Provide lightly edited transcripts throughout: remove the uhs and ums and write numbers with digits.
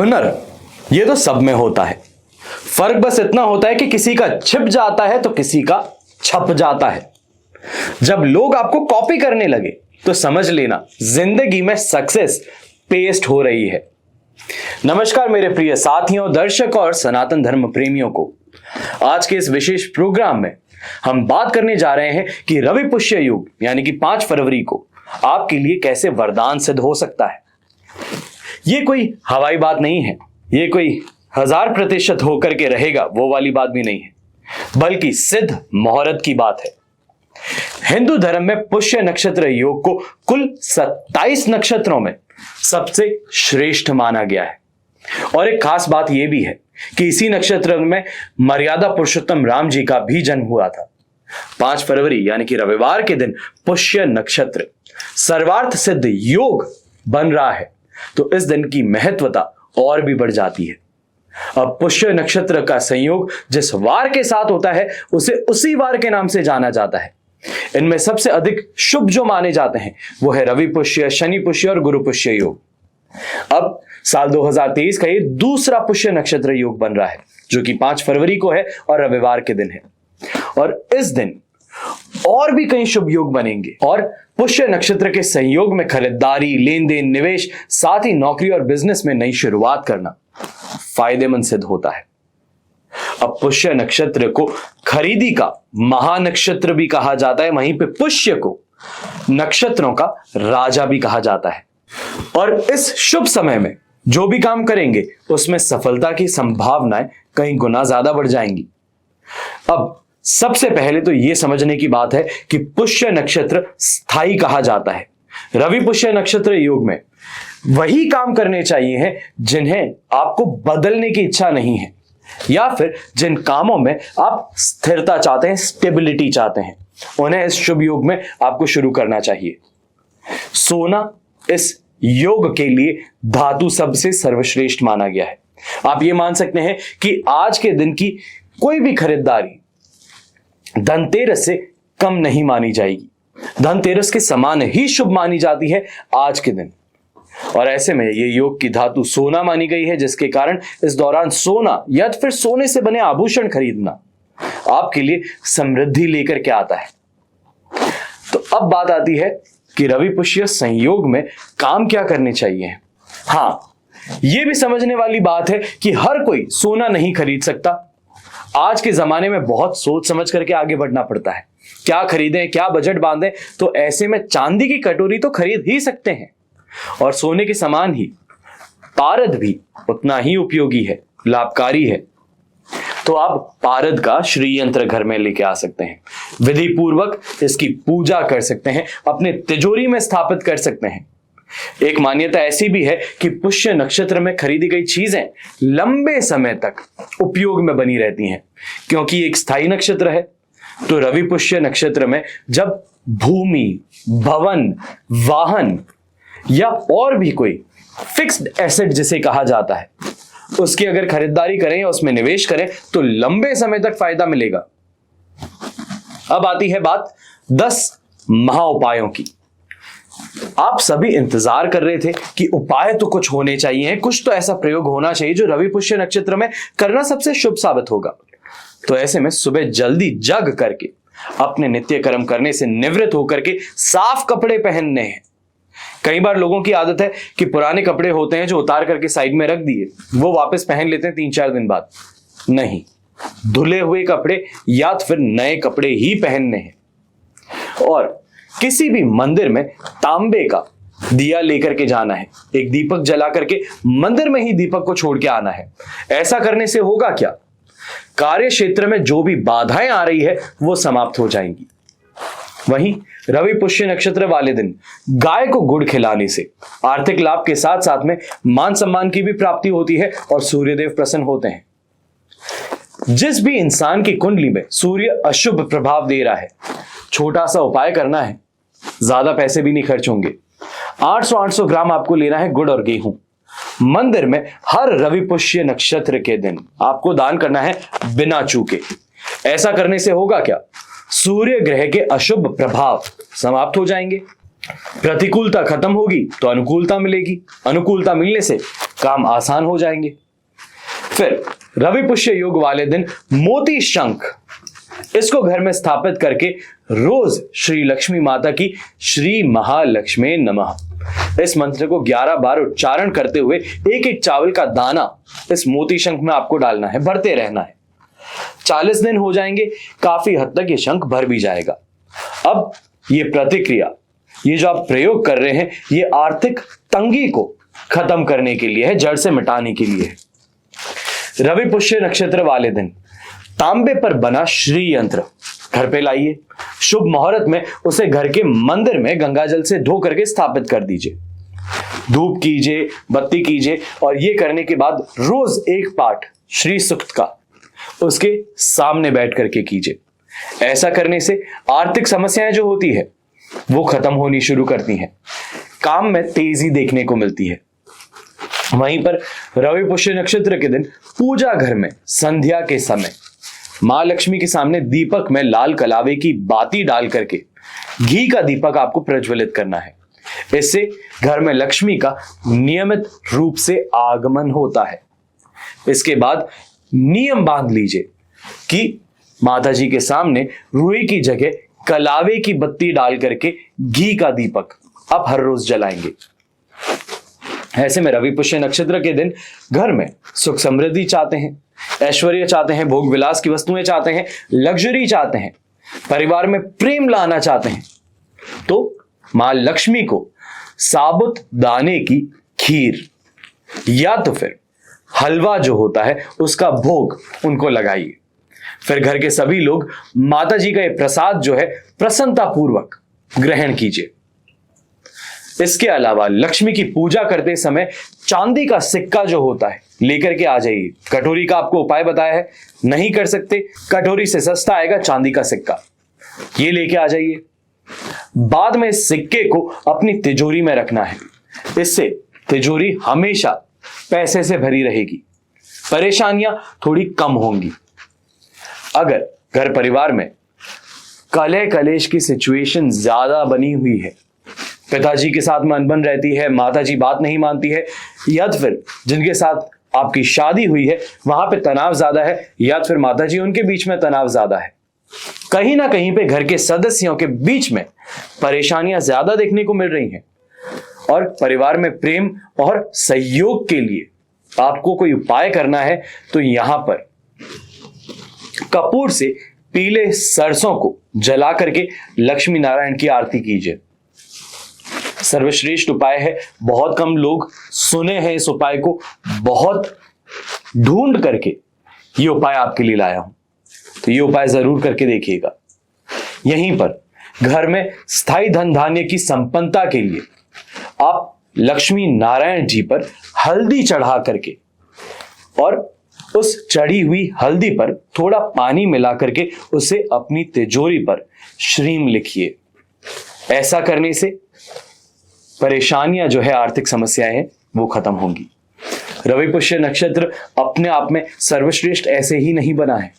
हुनर ये तो सब में होता है, फर्क बस इतना होता है कि किसी का छिप जाता है तो किसी का छप जाता है। जब लोग आपको कॉपी करने लगे तो समझ लेना जिंदगी में सक्सेस पेस्ट हो रही है। नमस्कार मेरे प्रिय साथियों, दर्शक और सनातन धर्म प्रेमियों को। आज के इस विशेष प्रोग्राम में हम बात करने जा रहे हैं कि रवि पुष्य योग यानी कि 5 फरवरी को आपके लिए कैसे वरदान सिद्ध हो सकता है। ये कोई हवाई बात नहीं है, ये कोई 1000% होकर के रहेगा वो वाली बात भी नहीं है, बल्कि सिद्ध मुहूर्त की बात है। हिंदू धर्म में पुष्य नक्षत्र योग को कुल 27 नक्षत्रों में सबसे श्रेष्ठ माना गया है। और एक खास बात यह भी है कि इसी नक्षत्र में मर्यादा पुरुषोत्तम राम जी का भी जन्म हुआ था। 5 फरवरी यानी कि रविवार के दिन पुष्य नक्षत्र सर्वार्थ सिद्ध योग बन रहा है, तो इस दिन की महत्वता और भी बढ़ जाती है। अब पुष्य नक्षत्र का संयोग जिस वार के साथ होता है उसे उसी वार के नाम से जाना जाता है। इनमें सबसे अधिक शुभ जो माने जाते हैं वो है रवि पुष्य, शनि पुष्य और गुरु पुष्य योग। अब साल 2023 का ये दूसरा पुष्य नक्षत्र योग बन रहा है जो कि 5 फरवरी को है और रविवार के दिन है। और इस दिन और भी कई शुभ योग बनेंगे और पुष्य नक्षत्र के संयोग में खरीदारी, लेन देन, निवेश, साथ ही नौकरी और बिजनेस में नई शुरुआत करना फायदेमंद सिद्ध होता है। अब पुष्य नक्षत्र को खरीदी का महानक्षत्र भी कहा जाता है, वहीं पे पुष्य को नक्षत्रों का राजा भी कहा जाता है। और इस शुभ समय में जो भी काम करेंगे उसमें सफलता की संभावनाएं कई गुना ज्यादा बढ़ जाएंगी। अब सबसे पहले तो यह समझने की बात है कि पुष्य नक्षत्र स्थायी कहा जाता है। रवि पुष्य नक्षत्र योग में वही काम करने चाहिए हैं जिन्हें आपको बदलने की इच्छा नहीं है, या फिर जिन कामों में आप स्थिरता चाहते हैं, स्टेबिलिटी चाहते हैं, उन्हें इस शुभ योग में आपको शुरू करना चाहिए। सोना इस योग के लिए धातु सबसे सर्वश्रेष्ठ माना गया है। आप ये मान सकते हैं कि आज के दिन की कोई भी खरीदारी धनतेरस से कम नहीं मानी जाएगी, धनतेरस के समान ही शुभ मानी जाती है आज के दिन। और ऐसे में ये योग की धातु सोना मानी गई है, जिसके कारण इस दौरान सोना या फिर सोने से बने आभूषण खरीदना आपके लिए समृद्धि लेकर के आता है। तो अब बात आती है कि रवि पुष्य संयोग में काम क्या करने चाहिए। हाँ, यह भी समझने वाली बात है कि हर कोई सोना नहीं खरीद सकता। आज के जमाने में बहुत सोच समझ करके आगे बढ़ना पड़ता है, क्या खरीदें, क्या बजट बांधें। तो ऐसे में चांदी की कटोरी तो खरीद ही सकते हैं, और सोने के समान ही पारद भी उतना ही उपयोगी है, लाभकारी है। तो आप पारद का श्री यंत्र घर में लेके आ सकते हैं, विधि पूर्वक इसकी पूजा कर सकते हैं, अपने तिजोरी में स्थापित कर सकते हैं। एक मान्यता ऐसी भी है कि पुष्य नक्षत्र में खरीदी गई चीजें लंबे समय तक उपयोग में बनी रहती हैं, क्योंकि एक स्थायी नक्षत्र है। तो रवि पुष्य नक्षत्र में जब भूमि, भवन, वाहन या और भी कोई फिक्स्ड एसेट जिसे कहा जाता है, उसकी अगर खरीदारी करें या उसमें निवेश करें तो लंबे समय तक फायदा मिलेगा। अब आती है बात 10 महा उपायों की। आप सभी इंतजार कर रहे थे कि उपाय तो कुछ होने चाहिए, कुछ तो ऐसा प्रयोग होना चाहिए जो रवि पुष्य नक्षत्र में करना सबसे शुभ साबित होगा। तो ऐसे में सुबह जल्दी जग करके अपने नित्य कर्म करने से निवृत्त होकर के साफ कपड़े पहनने हैं। कई बार लोगों की आदत है कि पुराने कपड़े होते हैं जो उतार करके साइड में रख दिए, वो वापस पहन लेते हैं 3-4 दिन बाद। नहीं, धुले हुए कपड़े या फिर नए कपड़े ही पहनने हैं। और किसी भी मंदिर में तांबे का दिया लेकर के जाना है, एक दीपक जला करके मंदिर में ही दीपक को छोड़ के आना है। ऐसा करने से होगा क्या, कार्य क्षेत्र में जो भी बाधाएं आ रही है वो समाप्त हो जाएंगी। वहीं रवि पुष्य नक्षत्र वाले दिन गाय को गुड़ खिलाने से आर्थिक लाभ के साथ साथ में मान सम्मान की भी प्राप्ति होती है और सूर्यदेव प्रसन्न होते हैं। जिस भी इंसान की कुंडली में सूर्य अशुभ प्रभाव दे रहा है, छोटा सा उपाय करना है, ज्यादा पैसे भी नहीं खर्च होंगे। 800 ग्राम आपको लेना है गुड़ और गेहूं। मंदिर में हर रवि पुष्य नक्षत्र के दिन आपको दान करना है बिना चूके। ऐसा करने से होगा क्या, सूर्य ग्रह के अशुभ प्रभाव समाप्त हो जाएंगे। प्रतिकूलता खत्म होगी तो अनुकूलता मिलेगी, अनुकूलता मिलने से काम आसान हो जाएंगे। फिर रवि पुष्य योग वाले दिन मोती शंख, इसको घर में स्थापित करके रोज श्री लक्ष्मी माता की श्री महालक्ष्मी नमः इस मंत्र को 11 बार उच्चारण करते हुए एक एक चावल का दाना इस मोती शंख में आपको डालना है, भरते रहना है। 40 दिन हो जाएंगे, काफी हद तक ये शंख भर भी जाएगा। अब ये प्रतिक्रिया, ये जो आप प्रयोग कर रहे हैं, ये आर्थिक तंगी को खत्म करने के लिए है, जड़ से मिटाने के लिए है। रवि पुष्य नक्षत्र वाले दिन तांबे पर बना श्री यंत्र घर पे लाइए। शुभ मुहूर्त में उसे घर के मंदिर में गंगा जल से धो करके स्थापित कर दीजिए। धूप कीजिए, बत्ती कीजिए और ये करने के बाद रोज एक पाठ श्री सूक्त का उसके सामने बैठ करके कीजिए। ऐसा करने से आर्थिक समस्याएं जो होती है वो खत्म होनी शुरू करती हैं, काम में तेजी देखने को मिलती है। वहीं पर रवि पुष्य नक्षत्र के दिन पूजा घर में संध्या के समय मां लक्ष्मी के सामने दीपक में लाल कलावे की बाती डाल करके घी का दीपक आपको प्रज्वलित करना है। इससे घर में लक्ष्मी का नियमित रूप से आगमन होता है। इसके बाद नियम बांध लीजिए कि माता जी के सामने रुई की जगह कलावे की बत्ती डाल करके घी का दीपक आप हर रोज जलाएंगे। ऐसे में रवि पुष्य नक्षत्र के दिन घर में सुख समृद्धि चाहते हैं, ऐश्वर्य चाहते हैं, भोग विलास की वस्तुएं चाहते हैं, लग्जरी चाहते हैं, परिवार में प्रेम लाना चाहते हैं, तो मां लक्ष्मी को साबुत दाने की खीर या तो फिर हलवा जो होता है उसका भोग उनको लगाइए। फिर घर के सभी लोग माता जी का ये प्रसाद जो है प्रसन्नता पूर्वक ग्रहण कीजिए। इसके अलावा लक्ष्मी की पूजा करते समय चांदी का सिक्का जो होता है लेकर के आ जाइए। कटोरी का आपको उपाय बताया है, नहीं कर सकते, कटोरी से सस्ता आएगा चांदी का सिक्का, ये लेके आ जाइए। बाद में इस सिक्के को अपनी तिजोरी में रखना है। इससे तिजोरी हमेशा पैसे से भरी रहेगी, परेशानियां थोड़ी कम होंगी। अगर घर परिवार में कलह कलेश की सिचुएशन ज्यादा बनी हुई है, पिताजी के साथ में अनबन रहती है, माताजी बात नहीं मानती है, या फिर जिनके साथ आपकी शादी हुई है वहां पे तनाव ज्यादा है, या फिर माताजी उनके बीच में तनाव ज्यादा है, कहीं ना कहीं पे घर के सदस्यों के बीच में परेशानियां ज्यादा देखने को मिल रही हैं और परिवार में प्रेम और सहयोग के लिए आपको कोई उपाय करना है, तो यहां पर कपूर से पीले सरसों को जला करके लक्ष्मी नारायण की आरती कीजिए। सर्वश्रेष्ठ उपाय है, बहुत कम लोग सुने हैं इस उपाय को, बहुत ढूंढ करके ये उपाय आपके लिए लाया हूं, तो ये उपाय जरूर करके देखिएगा। यहीं पर घर में स्थायी धन धान्य की संपन्नता के लिए आप लक्ष्मी नारायण जी पर हल्दी चढ़ा करके और उस चढ़ी हुई हल्दी पर थोड़ा पानी मिला करके उसे अपनी तिजोरी पर श्रीम लिखिए। ऐसा करने से परेशानियां जो है, आर्थिक समस्याएं हैं, वो खत्म होंगी। रवि पुष्य नक्षत्र अपने आप में सर्वश्रेष्ठ ऐसे ही नहीं बना है,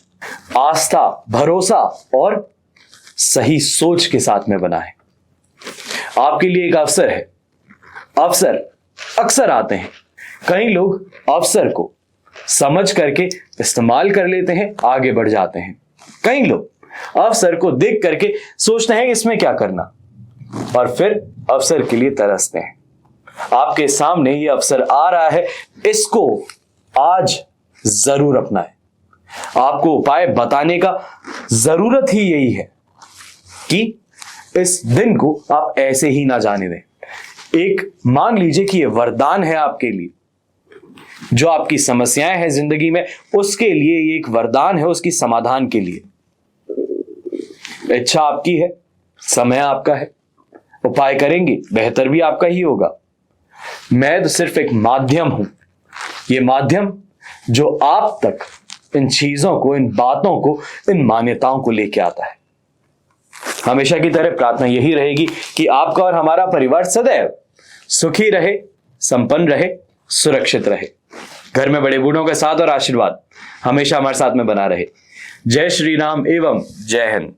आस्था, भरोसा और सही सोच के साथ में बना है। आपके लिए एक अवसर है। अवसर अक्सर आते हैं, कई लोग अवसर को समझ करके इस्तेमाल कर लेते हैं, आगे बढ़ जाते हैं। कई लोग अवसर को देख करके सोचते हैं इसमें क्या करना, और फिर अवसर के लिए तरसते हैं। आपके सामने ये अवसर आ रहा है, इसको आज जरूर अपनाएं। आपको उपाय बताने का जरूरत ही यही है कि इस दिन को आप ऐसे ही ना जाने दें। एक मान लीजिए कि ये वरदान है आपके लिए, जो आपकी समस्याएं हैं जिंदगी में उसके लिए ये एक वरदान है, उसकी समाधान के लिए। इच्छा आपकी है, समय आपका है, उपाय करेंगे बेहतर भी आपका ही होगा। मैं तो सिर्फ एक माध्यम हूं, ये माध्यम जो आप तक इन चीजों को, इन बातों को, इन मान्यताओं को लेके आता है। हमेशा की तरह प्रार्थना यही रहेगी कि आपका और हमारा परिवार सदैव सुखी रहे, संपन्न रहे, सुरक्षित रहे। घर में बड़े बूढ़ों का साथ और आशीर्वाद हमेशा हमारे साथ में बना रहे। जय श्री राम एवं जय हिंद।